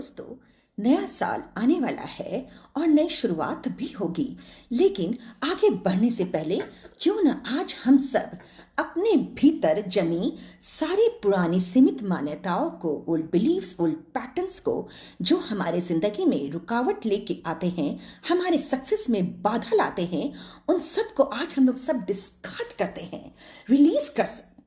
दोस्तों, नया साल आने वाला है और नई शुरुआत भी होगी। लेकिन आगे बढ़ने से पहले क्यों न आज हम सब अपने भीतर जमी सारी पुरानी सीमित मान्यताओं को, ओल्ड बिलीव्स, ओल्ड पैटर्न्स को, जो हमारे जिंदगी में रुकावट लेके आते हैं, हमारे सक्सेस में बाधा लाते हैं, उन सब को आज हम लोग सब डिस्कार्ड करते हैं, रिलीज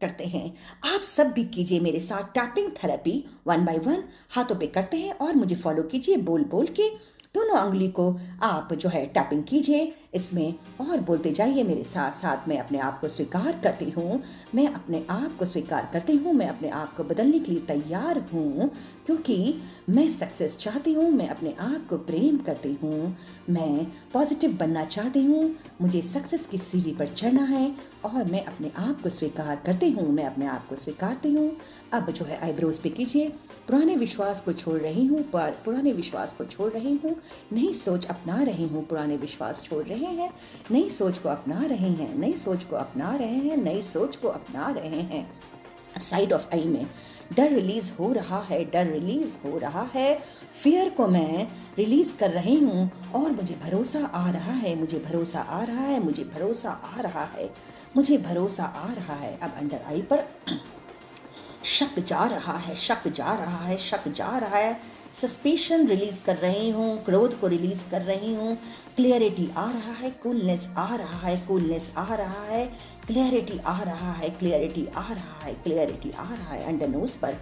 करते हैं। आप सब भी कीजिए मेरे साथ टैपिंग थेरेपी 1 बाय 1 हाथों पे करते हैं और मुझे फॉलो कीजिए। बोल बोल के दोनों उंगली को आप जो है टैपिंग कीजिए इसमें और बोलते जाइए मेरे साथ साथ। मैं अपने आप को स्वीकार करती हूँ, मैं अपने आप को स्वीकार करती हूँ, मैं अपने आप को बदलने के लिए तैयार हूँ, क्योंकि मैं सक्सेस चाहती हूँ, मैं अपने आप को प्रेम करती हूँ, मैं पॉजिटिव बनना चाहती हूँ, मुझे सक्सेस की सीढ़ी पर चढ़ना है और मैं अपने आप को स्वीकार करती हूँ, मैं अपने आप को स्वीकारती हूँ। अब जो है आईब्रोज पे कीजिए। पुराने विश्वास को छोड़ रही हूँ, पुराने विश्वास को छोड़ रही हूँ, नई सोच अपना रही हूँ। पुराने विश्वास छोड़ रहे हैं, नई सोच को अपना रहे हैं, नई सोच को अपना रहे हैं, नई सोच को अपना रहे हैं। साइड ऑफ आई में डर रिलीज हो रहा है, डर रिलीज हो रहा है, फियर को मैं रिलीज कर रही हूँ और मुझे भरोसा आ रहा है, मुझे भरोसा आ रहा है, मुझे भरोसा आ रहा है, मुझे भरोसा आ रहा है। अब अंडर आई पर शक जा रहा है, शक जा रहा है, शक जा रहा है। सस्पेशन रिलीज कर रही हूँ, क्रोध को रिलीज कर रही हूँ, क्लियरिटी आ रहा है, कूलनेस आ रहा है, कूलनेस आ रहा है, क्लियरिटी आ रहा है, क्लियरिटी आ रहा है, क्लियरिटी आ रहा है। अंडर नोज पर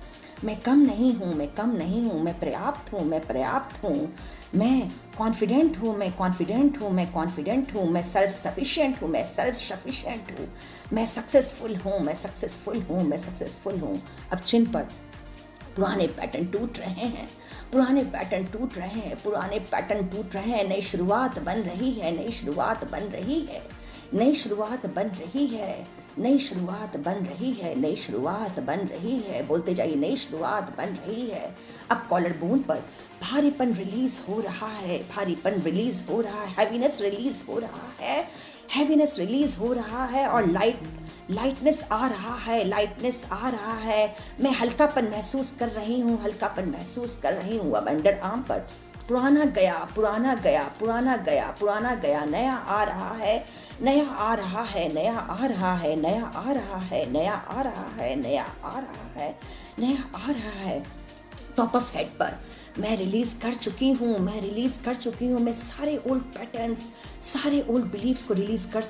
मैं कम नहीं हूँ, मैं कम नहीं हूँ, मैं पर्याप्त हूँ, मैं पर्याप्त हूँ, मैं कॉन्फिडेंट हूँ, मैं कॉन्फिडेंट हूँ, मैं कॉन्फिडेंट हूँ, मैं सेल्फ सफिशिएंट हूँ, मैं सेल्फ सफिशिएंट हूँ, मैं सक्सेसफुल हूँ, मैं सक्सेसफुल हूँ, मैं सक्सेसफुल हूँ। अब चिन पर पुराने पैटर्न टूट रहे हैं, पुराने पैटर्न टूट रहे हैं, पुराने पैटर्न टूट रहे हैं। नई शुरुआत बन रही है, नई शुरुआत बन रही है, नई शुरुआत बन रही है, नई शुरुआत बन रही है, नई शुरुआत बन रही है। बोलते जाइए, नई शुरुआत बन रही है। अब कॉलर बोन पर भारीपन रिलीज हो रहा है, भारीपन रिलीज हो रहा है, हैवीनेस रिलीज हो रहा है, हैवीनेस रिलीज हो रहा है और लाइटनेस आ रहा है, लाइटनेस आ रहा है। मैं हल्कापन महसूस कर रही हूँ, हल्कापन महसूस कर रही हूँ। अब अंडर आर्म पर पुराना गया, पुराना गया, पुराना गया, पुराना गया, नया आ रहा है, नया आ रहा है, नया आ रहा है, नया आ रहा है, नया आ रहा है, नया आ रहा है, नया आ रहा है। टॉप ऑफ हेड पर मैं रिलीज कर चुकी हूँ, मैं रिलीज कर चुकी हूँ, मैं सारे ओल्ड पैटर्न्स, सारे ओल्ड बिलीव्स को रिलीज कर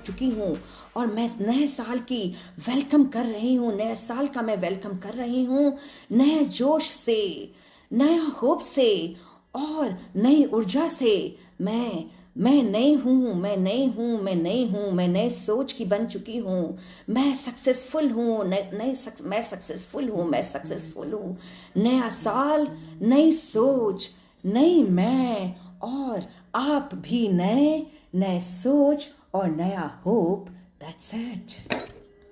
चुकी हूँ और मैं नए साल की वेलकम कर रही हूँ, नए साल का मैं वेलकम कर रही हूँ, नए जोश से, नया होप से और नई ऊर्जा से। मैं नई हूँ, मैं नई हूँ, मैं नई हूँ, मैं नए सोच की बन चुकी हूँ, मैं सक्सेसफुल हूँ, मैं सक्सेसफुल हूँ, मैं सक्सेसफुल हूँ। नया साल, नई सोच, नई मैं और आप भी नए सोच और नया होप। That's it.